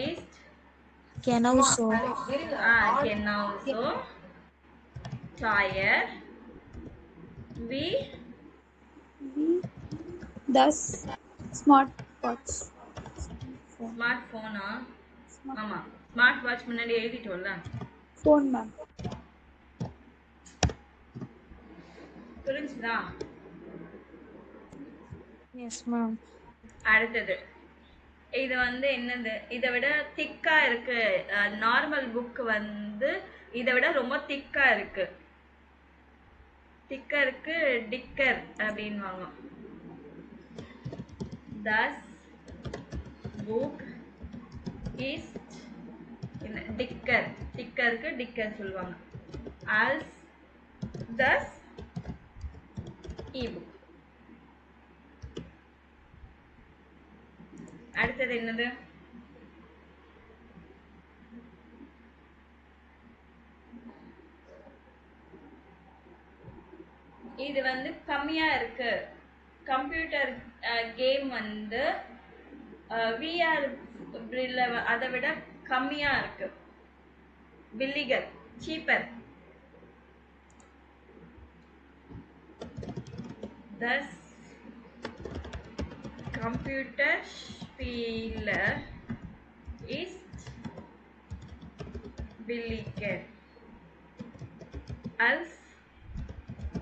A: is
E: Can also.
A: can also tire we
B: Thus, smartwatch.
A: Smart ஃபோனா? ஆமா, ஸ்மார்ட் வாட்ச் முன்னாடி எழுதிட்டோம்ல.
B: Phone, ma'am.
A: புரிஞ்சுதா?
E: Yes, ma'am.
A: அடுத்தது இது வந்து என்னது, இதை விட திக்கா இருக்கு. நார்மல் புக் வந்து இதை விட ரொம்ப திக்கா இருக்கு. டிக்கர் அப்படின்வாங்க. தஸ் புக் இஸ் டிக்கருக்கு டிக்கர் சொல்லுவாங்க. அஸ் தஸ் இபுக். அடுத்தது என்னது? இது வந்து கம்மியா இருக்கு. கம்ப்யூட்டர் கேம் வந்து விஆர் அதை விட கம்மியா இருக்கு. பில்லிகர், சீப்பர். தஸ் computer spieler ist billiger als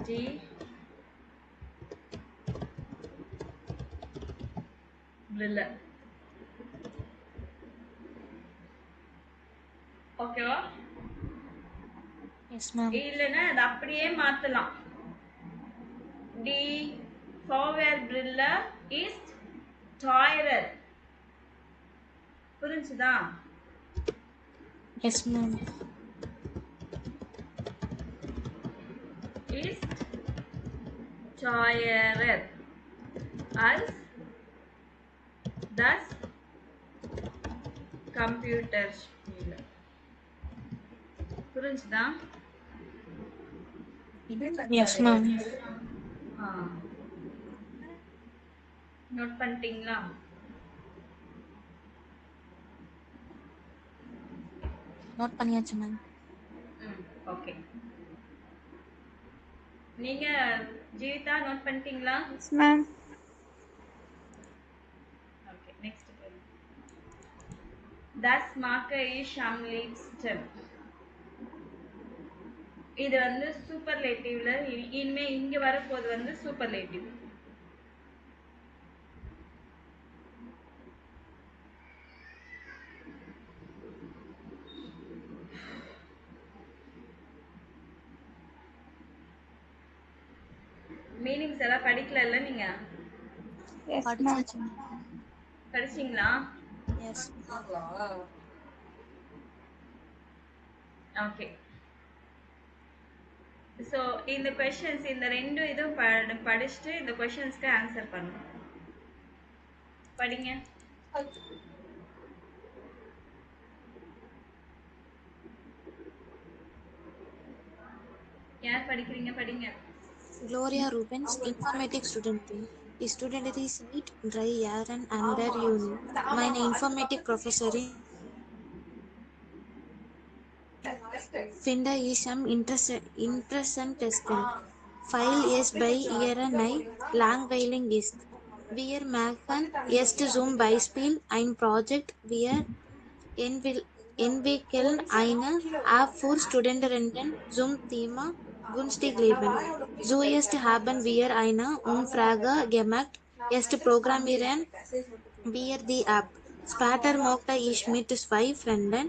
A: die Brille. ஓகேவா?
E: Yes, ma'am.
A: இல்லைன்னா அது அப்படியே மாத்தலாம். டி சாஃப்ட்வேர் Brille ist teurer. புரிஞ்சுதா?
E: Yes, ma'am.
A: Ist teurer als das Computerspiel. புரிஞ்சுதா?
E: Yes, ma'am.
A: நோட் பண்ணிட்டீங்களா?
E: நோட் பண்ணியாச்சு மேம்.
A: ஓகே. நீங்க ஜீவிதா நோட் பண்ணிட்டீங்களா?
B: Yes, ma'am.
A: ஓகே, நெக்ஸ்ட் பாருங்க. Das Marke ist am liebsten. இது வந்து சூப்பர்லேட்டிவ்ல இனிமே இங்க வரப்போது வந்து சூப்பர்லேட்டிவ். மீனிங்ஸ் எல்லாம் படிக்கல நீங்க?
B: Yes, ma'am.
E: படிச்சாச்சு.
A: படிச்சீங்களா?
E: Yes.
A: ஓகே. ஸோ இந்த கொஷின்ஸ் இந்த ரெண்டு இதுவும் படிச்சுட்டு இந்த கொஷின்ஸ்க்கு ஆன்சர் பண்ணணும். படிங்க. யார் படிக்கிறீங்க? படிங்க.
E: Gloria Rubens, informatics student. The student is neat, dry, air and under uni. My informatic professor Finda is some interesting testing. File is by year and I, lang wailing is. Wir machen erst Zoom Beispiel, ein Projekt, wir entwickeln eine App für Studenten zum Thema günstig leben. Zuerst haben wir eine Umfrage gemacht. Erst programmieren wir die App. Später möchte ich mit 2 Freunden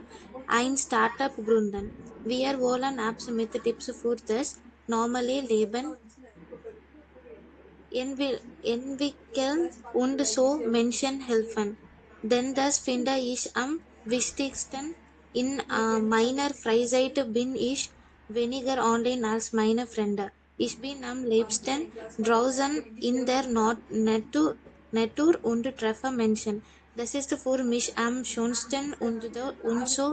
E: ein Startup gründen. Wir wollen Apps mit Tipps für das normale Leben entwickeln und so Menschen helfen. Denn das finde ich am wichtigsten. In meiner Freizeit bin ich weniger online als meine Freunde. Ich bin am liebsten draußen in der Natur und treffe Menschen. Das ist für mich am schönsten und so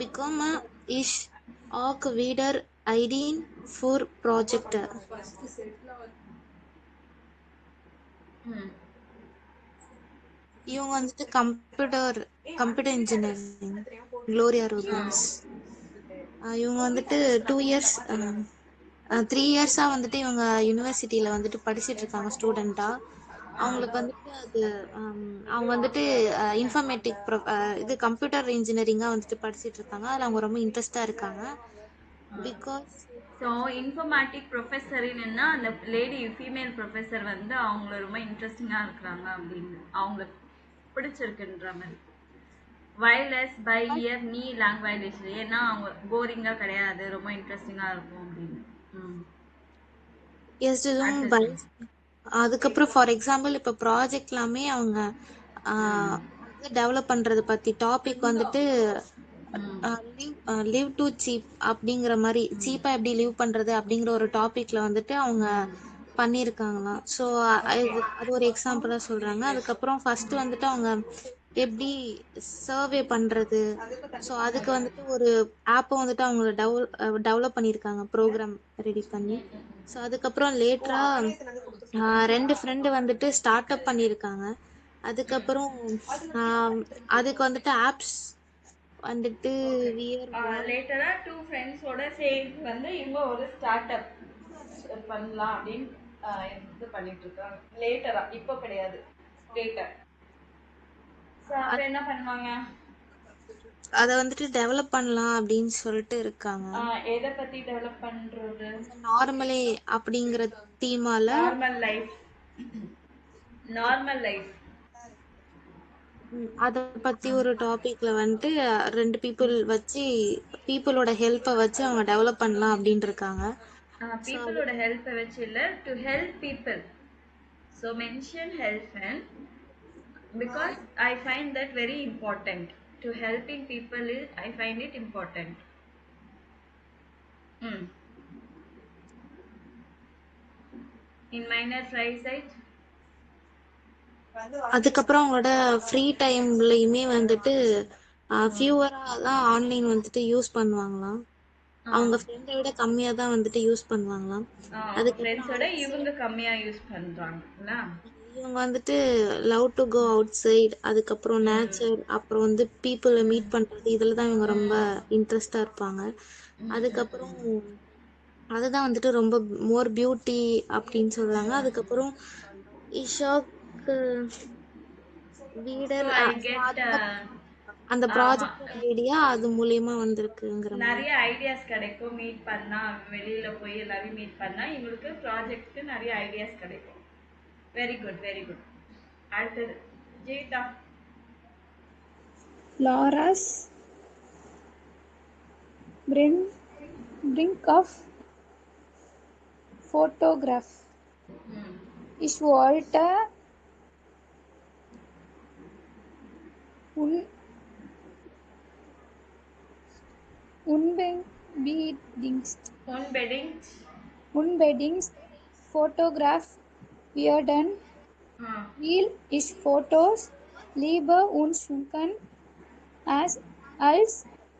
E: bekomme ich auch wieder Ideen für Projekte.
A: ம்
E: இவங்க வந்துட்டு computer engineering Gloria Rubins. இவங்க வந்துட்டு 2 years 3 இயர்ஸா வந்துட்டு இவங்க யூனிவர்சிட்டியில வந்துட்டு படிச்சிட்டு இருக்காங்க ஸ்டூடெண்டா. அவங்களுக்கு வந்துட்டு அது அவங்க வந்துட்டு இன்ஃபர்மேட்டிக் இது கம்ப்யூட்டர் இன்ஜினியரிங்கா வந்துட்டு படிச்சிட்டு இருக்காங்க. அதில் அவங்க ரொம்ப இன்ட்ரெஸ்டா இருக்காங்க. பிகாஸ்
A: ஸோ இன்ஃபர்மேட்டிக் ப்ரொஃபஸர்னா அந்த லேடி ஃபீமேல் ப்ரொஃபஸர் வந்து அவங்கள ரொம்ப இன்ட்ரெஸ்டிங்காக இருக்கிறாங்க அப்படின்னு அவங்களுக்கு பிடிச்சிருக்குன்ற மாதிரி. வயர்லெஸ் பை இயர் நீ லாங்குவேஜ் ஏன்னா அவங்க போரிங்காக கிடையாது, ரொம்ப இன்ட்ரெஸ்டிங்காக இருக்கும் அப்படின்னு.
E: எஸ் அதுக்கப்புறம் ஃபார் எக்ஸாம்பிள் இப்போ ப்ராஜெக்ட் எல்லாமே அவங்க டெவலப் பண்றது பத்தி டாபிக் வந்துட்டு லிவ் டு சீப் அப்படிங்கிற மாதிரி, சீப்பா எப்படி லிவ் பண்றது அப்படிங்கிற ஒரு டாபிக்ல வந்துட்டு அவங்க பண்ணியிருக்காங்களாம். ஸோ அது ஒரு எக்ஸாம்பிளா சொல்றாங்க. அதுக்கப்புறம் ஃபர்ஸ்ட் வந்துட்டு அவங்க எப்படி சர்வே பண்றது, ஸோ அதுக்கு வந்துட்டு ஒரு ஆப்பை வந்துட்டு அவங்க டெவலப் பண்ணியிருக்காங்க, ப்ரோக்ராம் ரெடி பண்ணி. ஸோ அதுக்கப்புறம் லேட்டரா 2 ஃப்ரெண்டு வந்துட்டு ஸ்டார்ட் அப் பண்ணியிருக்காங்க. அதுக்கப்புறம் அதுக்கு வந்துட்டு ஆப்ஸ் வந்துட்டு
A: லேட்டரா 2 ஃப்ரெண்ட்ஸோட சேர்ந்து வந்து இவங்க ஒரு ஸ்டார்ட் அப் பண்ணலாம் அப்படின்னு இது பண்ணிட்டு இருக்காங்க. லேட்டரா, இப்போ கிடையாது, லேட்டர். ஸோ அப்போ என்ன பண்ணுவாங்க,
E: அதை வந்துட்டு டெவலப் பண்ணலாம் அப்படின்னு சொல்லிட்டு இருக்காங்க.
A: எதை பத்தி டெவலப் பண்றது,
E: நார்மலே அப்படிங்கிற தீமால
A: நார்மல் லைஃப்
E: அத பத்தி ஒரு டாபிக்ல வந்துட்டு 2 பீப்புளோட ஹெல்ப்பை வச்சு அவங்க டெவலப் பண்ணலாம் அப்படின்னு இருக்காங்க.
A: பீப்புளோட ஹெல்ப்பை வச்சு இல்லை, to help people. So mention help and because I find that very important. To helping people is, I find it important. In minor eyesight.
E: அதுக்கப்புறம் அவங்களோட ஃப்ரீ டைம்லயுமே வந்துட்டு ஃபியூவரா தான் ஆன்லைன் வந்துட்டு யூஸ் பண்ணுவாங்களாம். அவங்க ஃப்ரெண்டை விட கம்மியா தான் வந்துட்டு யூஸ் பண்ணுவாங்களாம்.
A: அதுக்கப்புறம் இவங்க கம்மியா யூஸ் பண்றாங்க.
E: இவங்க வந்துட்டு love to go outside, அதுக்கப்புறம் நேச்சர், அப்புறம் வந்து பீப்புளை மீட் பண்றது, இதுல தான் இவங்க ரொம்ப இன்ட்ரெஸ்டா இருப்பாங்க. அதுக்கப்புறம் அதுதான் வந்துட்டு ரொம்ப மோர் பியூட்டி அப்படின்னு சொல்றாங்க. அதுக்கப்புறம் இஷாக்கு வீடர் அந்த ப்ராஜெக்ட் ஐடியா அது மூலியமா வந்திருக்குங்கிற
A: நிறைய ஐடியாஸ் கிடைக்கும். மீட் பண்ணா, வெளியில போய் எல்லாரையும் மீட் பண்ணா இவங்களுக்கு ப்ராஜெக்ட்க்கு நிறைய ஐடியாஸ் கிடைக்கும். Very good, very good. அடுத்தது Jeevitha.
B: Laura's brink of photograph is Walter unbedingst photograph werden weil ich Fotos lieber und suchen als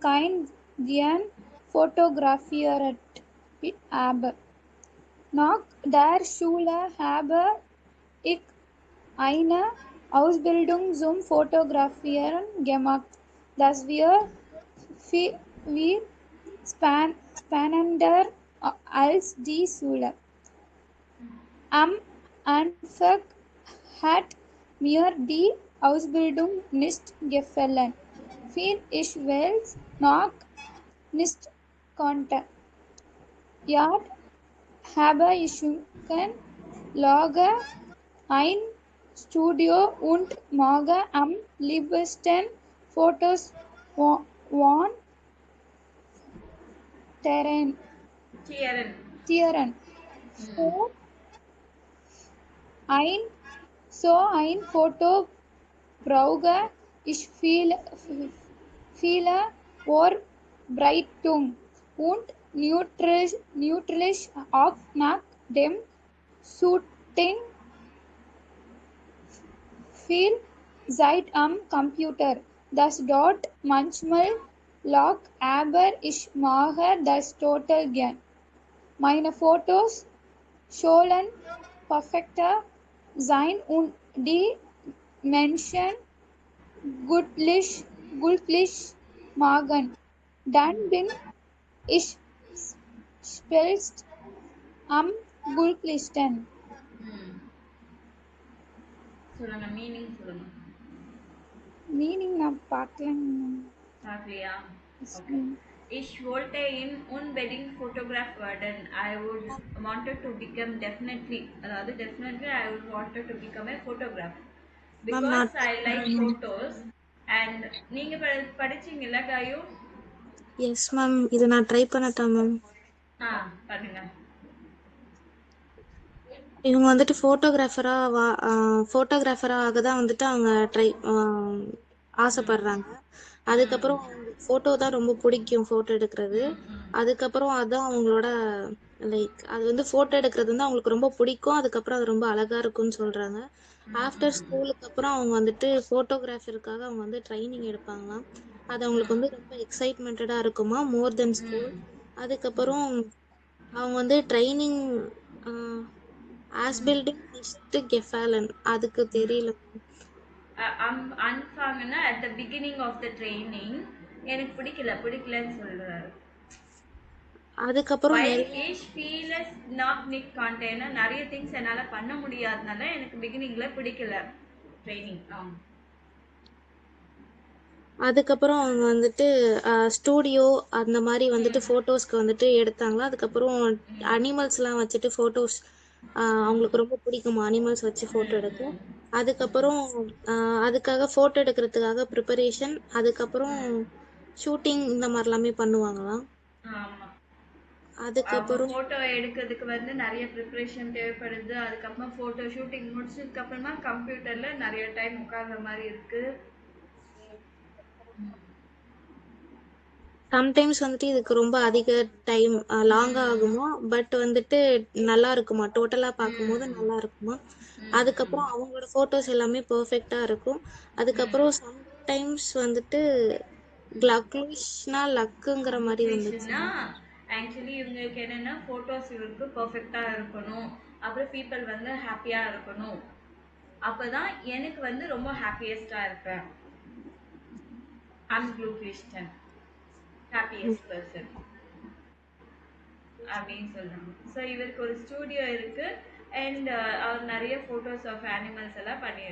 B: kein Gian fotografiert habe. Nach der Schule habe ich eine Ausbildung zum Fotografieren gemacht, das wir spannender als die Schule. Am Anfang hat mir die Ausbildung nicht gefallen, weil ich es noch nicht konnte. Jetzt habe ich ein Studio und mache am liebsten Fotos von Tieren. So ein Foto brauche ich viele Vorbereitung und natürlich auch nach dem Shooting viel Zeit am Computer. Das dauert manchmal Lock aber ich mache das total gern. Meine Fotos sollen perfekter sein und die Menschen glücklich machen. Dann bin ich selbst am glücklichsten.
A: சொல்லுங்க meaning சொல்லுங்க.
B: Meaning நான் பார்க்கலங்க.
A: பார்க்கலையா? Okay. Ich wollte in unbedingt Fotograf werden. I would wanted to become definitely, அதாவது definitely I would wanted to become a photographer because I like photos. And நீங்க படிச்சீங்கல்ல காயு?
E: Yes ma'am, இது நான் try பண்ணட்டா ma'am?
A: பண்ணுங்க.
E: இவங்க வந்துட்டு ஃபோட்டோகிராஃபராக தான் வந்துட்டு அவங்க ஆசைப்படுறாங்க. அதுக்கப்புறம் ஃபோட்டோ தான் ரொம்ப பிடிக்கும், ஃபோட்டோ எடுக்கிறது. அதுக்கப்புறம் அதான் அவங்களோட லைக் அது வந்து ஃபோட்டோ எடுக்கிறது வந்து அவங்களுக்கு ரொம்ப பிடிக்கும். அதுக்கப்புறம் அது ரொம்ப அழகா இருக்கும்னு சொல்றாங்க. ஆஃப்டர் ஸ்கூலுக்கு அப்புறம் அவங்க வந்துட்டு ஃபோட்டோகிராஃபருக்காக அவங்க வந்து ட்ரைனிங் எடுப்பாங்களாம். அது அவங்களுக்கு வந்து ரொம்ப எக்ஸைட்மெண்டடா இருக்குமா, மோர் தென் ஸ்கூல். அதுக்கப்புறம் அவங்க வந்து ட்ரைனிங் ஆஸ்பில்டிங் நிஸ்ட் கெஃபாலன், அதுக்கு தெரியல.
A: அன்ஃபாங்கன்னா at the beginning of the training எனக்கு பிடிக்கலன்னு சொல்றாரு.
E: அதுக்கப்புறம்
A: நிறைய திங்ஸ் என்னால பண்ண முடியாதனால எனக்கு பிகினிங்ல பிடிக்கல ட்ரைனிங்.
E: அதுக்கப்புறம் அவங்க வந்துட்டு ஸ்டூடியோ அந்த மாதிரி வந்துட்டு ஃபோட்டோஸ்க்கு வந்துட்டு எடுத்தாங்களா. அதுக்கப்புறம் அனிமல்ஸ்லாம் வச்சுட்டு ஃபோட்டோஸ் அவங்களுக்கு ரொம்ப பிடிக்குமா, அனிமல்ஸ் வச்சு ஃபோட்டோ எடுக்க. அதுக்கப்புறம் அதுக்காக ஃபோட்டோ எடுக்கிறதுக்காக ப்ரிப்பரேஷன், அதுக்கப்புறம் ஷூட்டிங் இந்த மாதிரி எல்லாமே பண்ணுவாங்களாம். அதுக்கப்புறம்
A: ஃபோட்டோ எடுக்கிறதுக்கு வந்து நிறைய ப்ரிப்பரேஷன் தேவைப்படுது. அதுக்கப்புறம் ஃபோட்டோ ஷூட்டிங் முடிச்சதுக்கு அப்புறமா கம்ப்யூட்டர்ல நிறைய டைம் உட்கார்ற மாதிரி இருக்கு.
E: சம்டைம்ஸ் வந்துட்டு இதுக்கு ரொம்ப அதிக டைம் லாங்கா ஆகுமா, பட் வந்துட்டு நல்லா இருக்குமா, டோட்டலா பார்க்கும்போது நல்லா இருக்குமா. அதுக்கப்புறம் அவங்களோட ஃபோட்டோஸ் எல்லாமே பெர்ஃபெக்டா இருக்கும். அதுக்கப்புறம் சம்டைம்ஸ் வந்துட்டு லக்குங்கிற மாதிரி வந்துச்சு.
A: ஆக்சுவலி இவங்களுக்கு என்னன்னா ஃபோட்டோஸ் இவருக்கு பெர்ஃபெக்டா இருக்கணும், அப்புறம் பீப்பிள் வந்து ஹாப்பியா இருக்கணும், அப்பதான் எனக்கு வந்து ரொம்ப ஹாப்பியஸ்டா இருப்பேன். I'm glücklichsten, happiest person அப்படின்னு சொல்றாங்க. ஸோ இவருக்கு ஒரு ஸ்டூடியோ இருக்கு அண்ட் அவர் நிறைய ஃபோட்டோஸ் ஆஃப் அனிமல்ஸ் எல்லாம் பண்ணி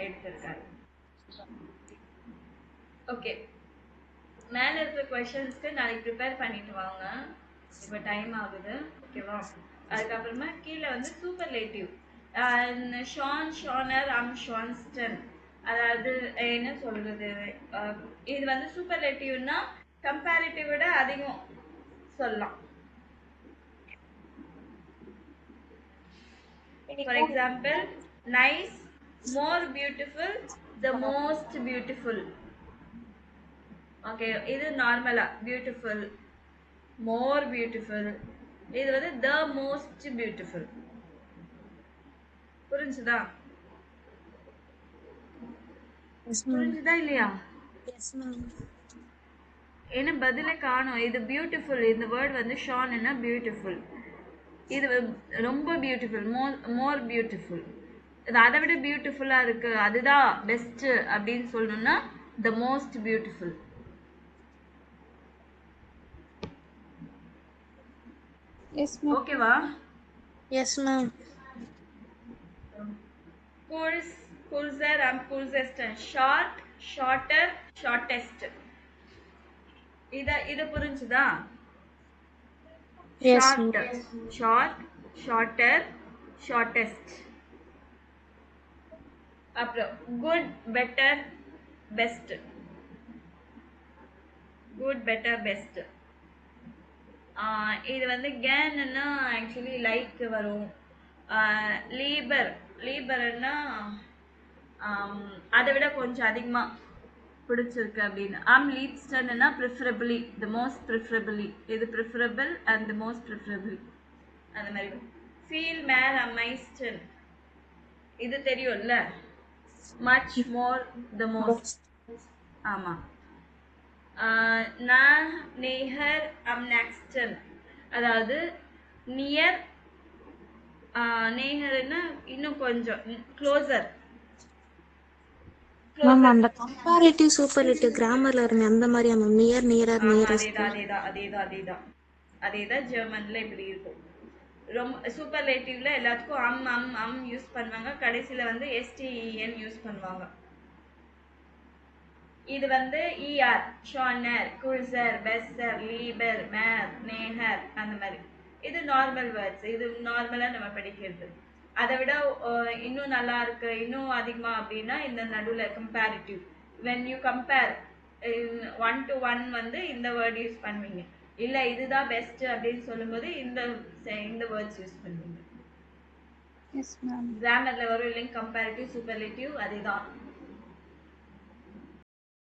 A: எடுத்திருக்காரு. ஓகே, மேலே இருக்கிற கொஷின்ஸ்க்கு நாளைக்கு ப்ரிப்பேர் பண்ணிட்டு வாங்க, இப்போ டைம் ஆகுது. ஓகேவா? அதுக்கப்புறமா கீழே வந்து சூப்பர்லேட்டிவ் ஷான், ஷானர், ஷான்ஸ்டன், அதாவது என்ன சொல்றது, இது வந்து சூப்பர்லேட்டிவ்னா கம்பேரிட்டிவ் விட அதிகம் சொல்லலாம். For example nice, more beautiful, the most beautiful. Okay, இது நார்மலா பியூட்டிஃபுல், மோர் பியூட்டிஃபுல், இது வந்து த மோஸ்ட் பியூட்டிஃபுல். புரிஞ்சுதா? புரிஞ்சுதா இல்லையா? என்ன பதிலே காணும். இது பியூட்டிஃபுல், இந்த வேர்ட் வந்து ஷான் என்ன பியூட்டிஃபுல், இது ரொம்ப பியூட்டிஃபுல், மோர் பியூட்டிஃபுல், இது அதை விட பியூட்டிஃபுல்லா இருக்கு, அதுதான் பெஸ்ட் அப்படின்னு சொல்லணும்னா த மோஸ்ட் பியூட்டிஃபுல். ஓகேவா?
E: Yes ma'am.
A: Kurzer and Kurzeston, short, shorter, shortest. இத புரிஞ்சுதா? Short, shorter, shortest. அப்புறம் good, better, best. Good, better, best. இது வந்து கேன்னா ஆக்சுவலி லைக் வரும். லீபர்னா அதை விட கொஞ்சம் அதிகமா பிடிச்சிருக்கு அப்படின்னு. லீப்ஸ்டன்னா ப்ரிஃபரபிளி, த மோஸ்ட் ப்ரிஃபரபிளி, இது preferable and the most preferably அந்த மாதிரி. ஃபீல் மேர் அமைஸ்டன், இது தெரியும்ல, மச் மோர், த மோஸ்ட். ஆமா, நான் நேஹர் நெக்ஸ்டன், அதாவது நியர், நேஹர்னா இன்னும் கொஞ்சம் க்ளோசர்.
E: மேம் அந்த கம்பேரிட்டிவ் சூப்பர்லேட்டிவ் கிராமர்ல வருமே அந்த மாதிரியா மேம்? Near, nearer, nearest.
A: அதேதான் ஜெர்மன்ல இப்படி இருக்கும். ரொம்ப சூப்பர்லேட்டிவ்ல எல்லாத்துக்கும் அம் யூஸ் பண்ணுவாங்க, கடைசியில வந்து எஸ்டிஇஎன் யூஸ் பண்ணுவாங்க. இது வந்து இஆர், ஷானர், குல்சர், பெஸ்ஸர், லீபர், மேர், நேஹர் அந்த மாதிரி. இது நார்மல் வேர்ட்ஸ், இது நார்மலா நம்ம படிக்கிறது. அதை விட இன்னும் நல்லா இருக்கு, இன்னும் அதிகமா அப்படின்னா இந்த நடுவில் comparative. When you compare 1 to 1 வந்து இந்த வேர்ட் யூஸ் பண்ணுவீங்க. இல்ல இதுதான் பெஸ்ட் அப்படின்னு சொல்லும்போது இந்த வேர்ட்ஸ் யூஸ் பண்ணுவீங்க.
B: Yes ma'am.
A: கிராமர்ல வரும் இல்லைங்க கம்பேரிட்டிவ் சூப்பர்லேட்டிவ், அதுதான்.